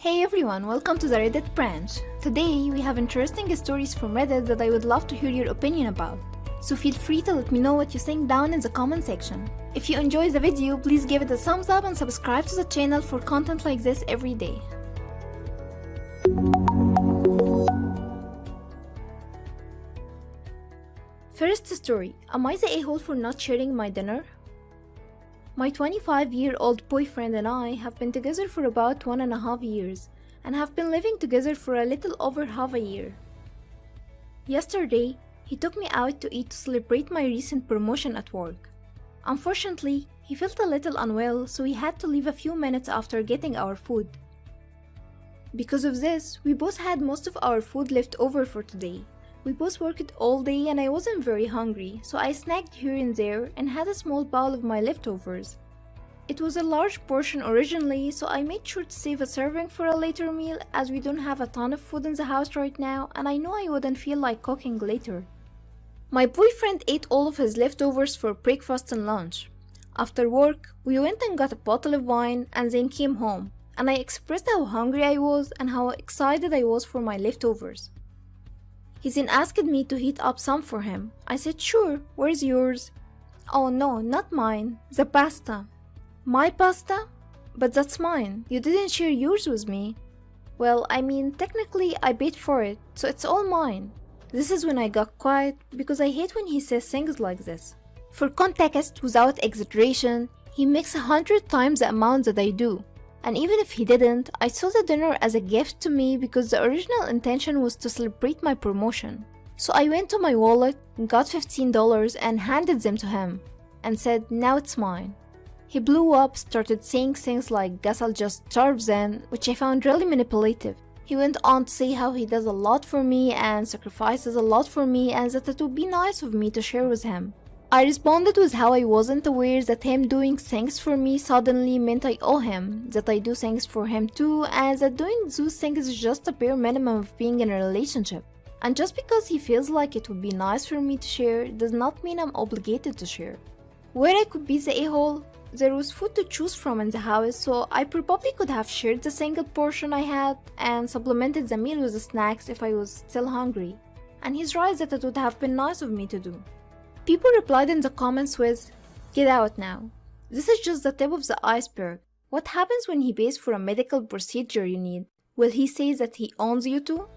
Hey everyone, welcome to the Reddit branch. Today we have interesting stories from Reddit that I would love to hear your opinion about. So feel free to let me know what you think down in the comment section. If you enjoyed the video, please give it a thumbs up and subscribe to the channel for content like this every day. First story, am I the a-hole for not sharing my dinner? My 25-year-old boyfriend and I have been together for about 1.5 years and have been living together for a little over half a year. Yesterday, he took me out to eat to celebrate my recent promotion at work. Unfortunately, he felt a little unwell, so we had to leave a few minutes after getting our food. Because of this, we both had most of our food left over for today. We both worked all day and I wasn't very hungry, so I snacked here and there and had a small bowl of my leftovers. It was a large portion originally, so I made sure to save a serving for a later meal as we don't have a ton of food in the house right now and I know I wouldn't feel like cooking later. My boyfriend ate all of his leftovers for breakfast and lunch. After work, we went and got a bottle of wine and then came home, and I expressed how hungry I was and how excited I was for my leftovers. He then asked me to heat up some for him. I said, sure, where's yours? Oh no, not mine, the pasta. My pasta? But that's mine, you didn't share yours with me. Well, I mean, technically I paid for it, so it's all mine. This is when I got quiet, because I hate when he says things like this. For context, without exaggeration, he makes 100 times the amount that I do. And even if he didn't, I saw the dinner as a gift to me because the original intention was to celebrate my promotion. So I went to my wallet, got $15 and handed them to him, and said, now it's mine. He blew up, started saying things like, guess I'll just starve then, which I found really manipulative. He went on to say how he does a lot for me and sacrifices a lot for me and that it would be nice of me to share with him. I responded with how I wasn't aware that him doing things for me suddenly meant I owe him, that I do things for him too, and that doing those things is just a bare minimum of being in a relationship. And just because he feels like it would be nice for me to share does not mean I'm obligated to share. Where I could be the a-hole, there was food to choose from in the house, so I probably could have shared the single portion I had and supplemented the meal with the snacks if I was still hungry. And he's right that it would have been nice of me to do. People replied in the comments with, get out now. This is just the tip of the iceberg. What happens when he pays for a medical procedure you need? Will he say that he owns you too?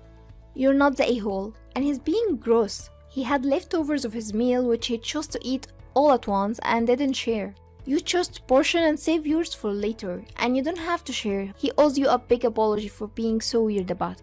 You're not the a-hole, and he's being gross. He had leftovers of his meal which he chose to eat all at once and didn't share. You chose to portion and save yours for later, and you don't have to share. He owes you a big apology for being so weird about it.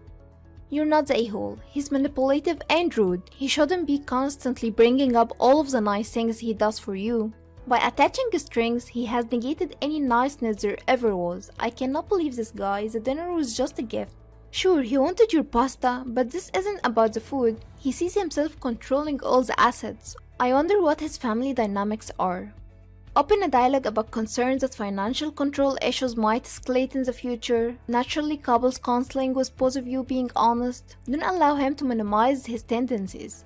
You're not the a-hole. He's manipulative and rude. He shouldn't be constantly bringing up all of the nice things he does for you. By attaching strings, he has negated any niceness there ever was. I cannot believe this guy. The dinner was just a gift. Sure, he wanted your pasta, but this isn't about the food. He sees himself controlling all the assets. I wonder what his family dynamics are. Open a dialogue about concerns that financial control issues might escalate in the future. Naturally, couples counseling with both of you being honest. Don't allow him to minimize his tendencies.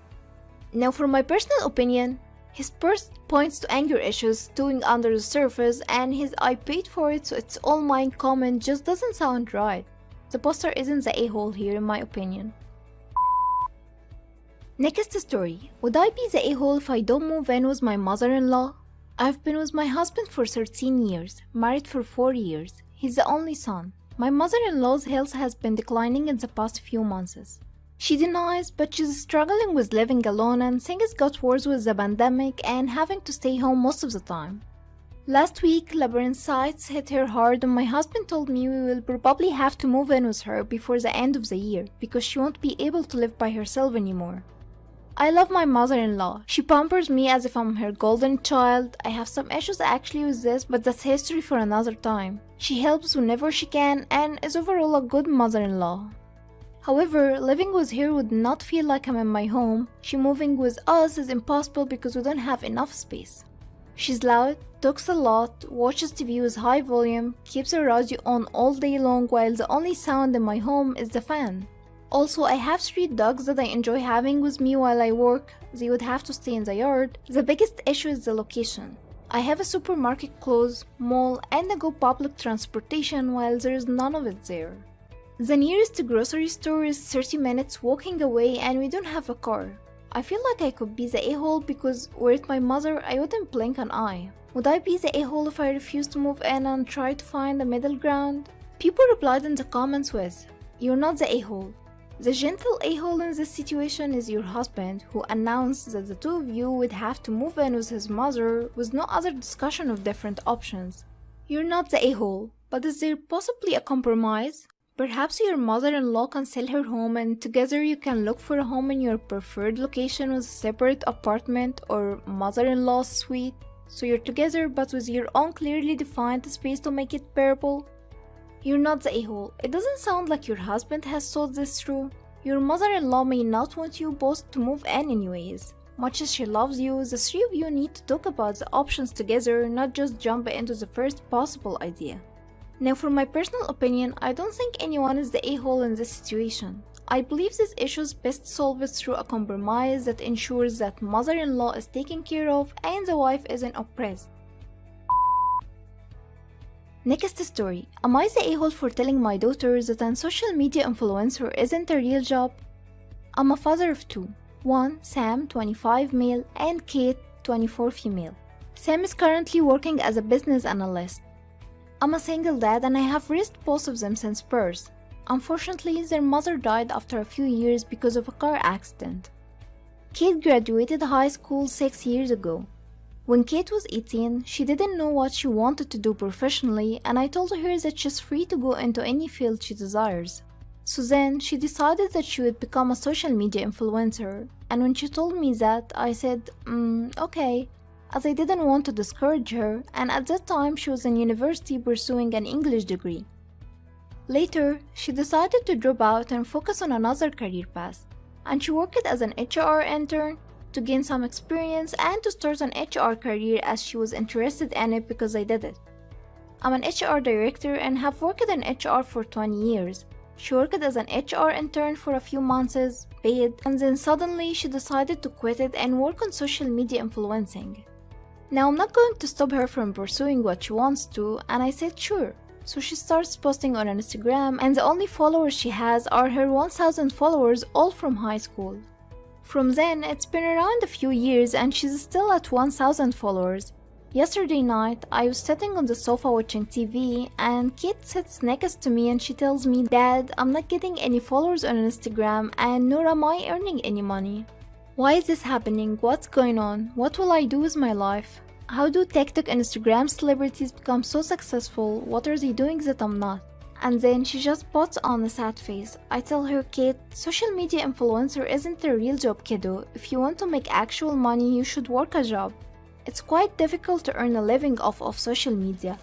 Now for my personal opinion, his first points to anger issues stewing under the surface, and his I paid for it so it's all mine comment just doesn't sound right. The poster isn't the a-hole here in my opinion. Next story. Would I be the a-hole if I don't move in with my mother-in-law? I've been with my husband for 13 years, married for 4 years. He's the only son. My mother-in-law's health has been declining in the past few months. She denies, but she's struggling with living alone and things got worse with the pandemic and having to stay home most of the time. Last week, labyrinthitis hit her hard and my husband told me we will probably have to move in with her before the end of the year because she won't be able to live by herself anymore. I love my mother-in-law. She pampers me as if I'm her golden child. I have some issues actually with this, but that's history for another time. She helps whenever she can and is overall a good mother-in-law. However, living with her would not feel like I'm in my home. She moving with us is impossible because we don't have enough space. She's loud, talks a lot, watches TV with high volume, keeps her radio on all day long while the only sound in my home is the fan. Also, I have 3 dogs that I enjoy having with me while I work. They would have to stay in the yard. The biggest issue is the location. I have a supermarket close, mall, and I go public transportation while there is none of it there. The nearest grocery store is 30 minutes walking away and we don't have a car. I feel like I could be the a-hole because were it my mother, I wouldn't blink an eye. Would I be the a-hole if I refused to move in and try to find a middle ground? People replied in the comments with, "You're not the a-hole." The gentle a-hole in this situation is your husband, who announced that the two of you would have to move in with his mother with no other discussion of different options. You're not the a-hole, but is there possibly a compromise? Perhaps your mother-in-law can sell her home and together you can look for a home in your preferred location with a separate apartment or mother-in-law suite. So you're together but with your own clearly defined space to make it bearable. You're not the a-hole. It doesn't sound like your husband has thought this through. Your mother-in-law may not want you both to move in anyways. Much as she loves you, the three of you need to talk about the options together, not just jump into the first possible idea. Now for my personal opinion, I don't think anyone is the a-hole in this situation. I believe this issue is best solved through a compromise that ensures that mother-in-law is taken care of and the wife isn't oppressed. Next story. Am I the a-hole for telling my daughter that a social media influencer isn't a real job? I'm a father of two. One, Sam, 25 male, and Kate, 24 female. Sam is currently working as a business analyst. I'm a single dad and I have raised both of them since birth. Unfortunately, their mother died after a few years because of a car accident. Kate graduated high school 6 years ago. When Kate was 18, she didn't know what she wanted to do professionally and I told her that she's free to go into any field she desires. So then, she decided that she would become a social media influencer, and when she told me that, I said, okay, as I didn't want to discourage her, and at that time she was in university pursuing an English degree. Later, she decided to drop out and focus on another career path, and she worked as an HR intern to gain some experience and to start an HR career as she was interested in it because I did it. I'm an HR director and have worked in HR for 20 years. She worked as an HR intern for a few months, paid, and then suddenly she decided to quit it and work on social media influencing. Now I'm not going to stop her from pursuing what she wants to, and I said sure. So she starts posting on Instagram and the only followers she has are her 1000 followers, all from high school. From then, it's been around a few years and she's still at 1000 followers. Yesterday night, I was sitting on the sofa watching TV and Kate sits next to me and she tells me, "Dad, I'm not getting any followers on Instagram and nor am I earning any money. Why is this happening? What's going on? What will I do with my life? How do TikTok and Instagram celebrities become so successful? What are they doing that I'm not?" And then she just puts on a sad face. I tell her, "Kate, social media influencer isn't a real job, kiddo. If you want to make actual money, you should work a job. It's quite difficult to earn a living off of social media.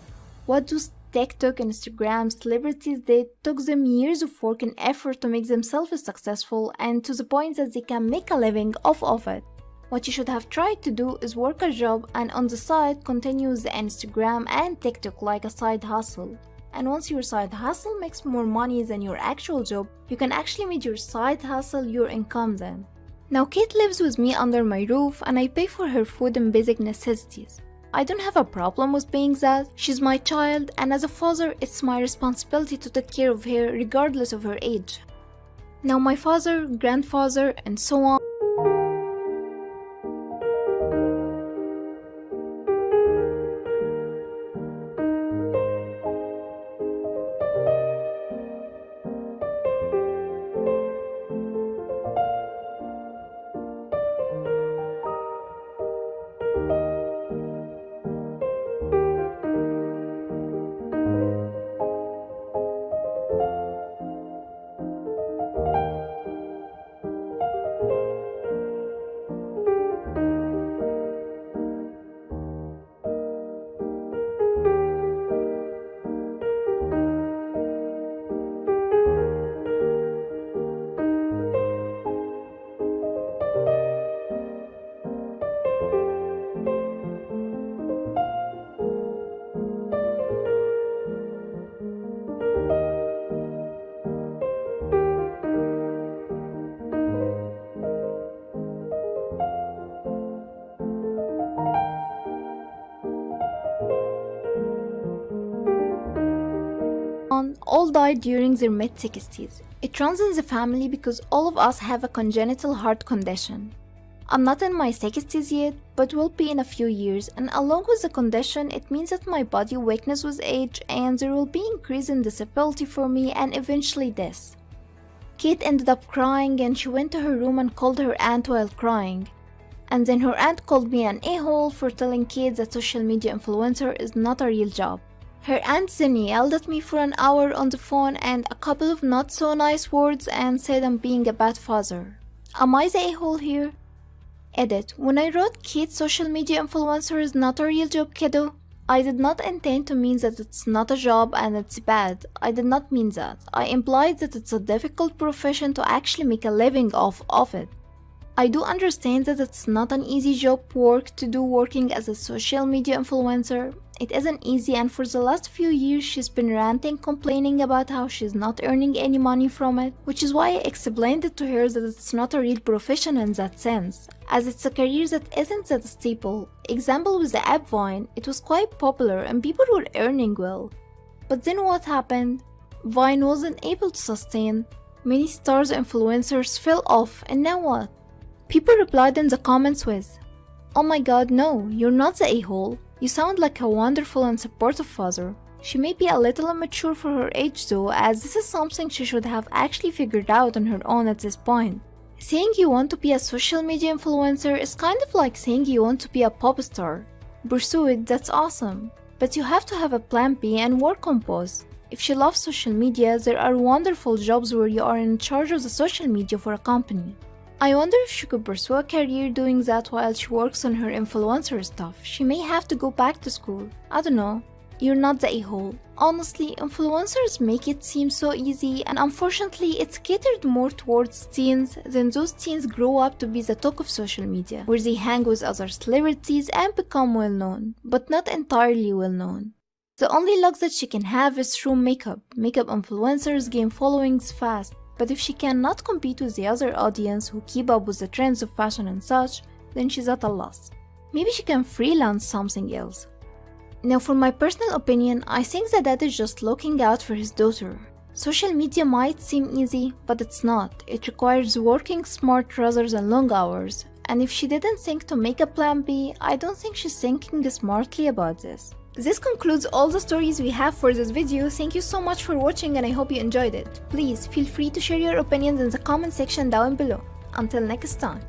What do TikTok and Instagram celebrities did took them years of work and effort to make themselves successful and to the point that they can make a living off of it. What you should have tried to do is work a job and on the side continue the Instagram and TikTok like a side hustle. And once your side hustle makes more money than your actual job, you can actually make your side hustle your income then." Now Kate lives with me under my roof and I pay for her food and basic necessities. I don't have a problem with paying that. She's my child and as a father, it's my responsibility to take care of her regardless of her age. Now my father, grandfather, and so on all died during their mid-60s. It runs in the family because all of us have a congenital heart condition. I'm not in my 60s yet, but will be in a few years, and along with the condition, it means that my body weakens with age and there will be increase in disability for me and eventually death. Kate ended up crying and she went to her room and called her aunt while crying. And then her aunt called me an a-hole for telling Kate that social media influencer is not a real job. Her aunt then yelled at me for an hour on the phone and a couple of not so nice words and said I'm being a bad father. Am I the a-hole here? Edit. When I wrote Kate social media influencer is not a real job, kiddo, I did not intend to mean that it's not a job and it's bad. I did not mean that. I implied that it's a difficult profession to actually make a living off of it. I do understand that it's not an easy job work to do working as a social media influencer. It isn't easy, and for the last few years she's been ranting, complaining about how she's not earning any money from it, which is why I explained it to her that it's not a real profession in that sense, as it's a career that isn't that stable. Example with the app Vine, it was quite popular and people were earning well. But then what happened? Vine wasn't able to sustain. Many stars influencers fell off, and now what? People replied in the comments with, "Oh my god, no, you're not the a-hole. You sound like a wonderful and supportive father." She may be a little immature for her age though, as this is something she should have actually figured out on her own at this point. Saying you want to be a social media influencer is kind of like saying you want to be a pop star. Pursue it, that's awesome. But you have to have a plan B and work on both. If she loves social media, there are wonderful jobs where you are in charge of the social media for a company. I wonder if she could pursue a career doing that while she works on her influencer stuff. She may have to go back to school. I don't know. You're not the a-hole. Honestly, influencers make it seem so easy, and unfortunately it's catered more towards teens. Then those teens grow up to be the talk of social media, where they hang with other celebrities and become well known, but not entirely well known. The only luck that she can have is through makeup. Makeup influencers gain followings fast. But if she cannot compete with the other audience who keep up with the trends of fashion and such, then she's at a loss. Maybe she can freelance something else. Now for my personal opinion, I think that dad is just looking out for his daughter. Social media might seem easy, but it's not. It requires working smart rather than long hours. And if she didn't think to make a plan B, I don't think she's thinking smartly about this. This concludes all the stories we have for this video. Thank you so much for watching and I hope you enjoyed it. Please feel free to share your opinions in the comment section down below. Until next time.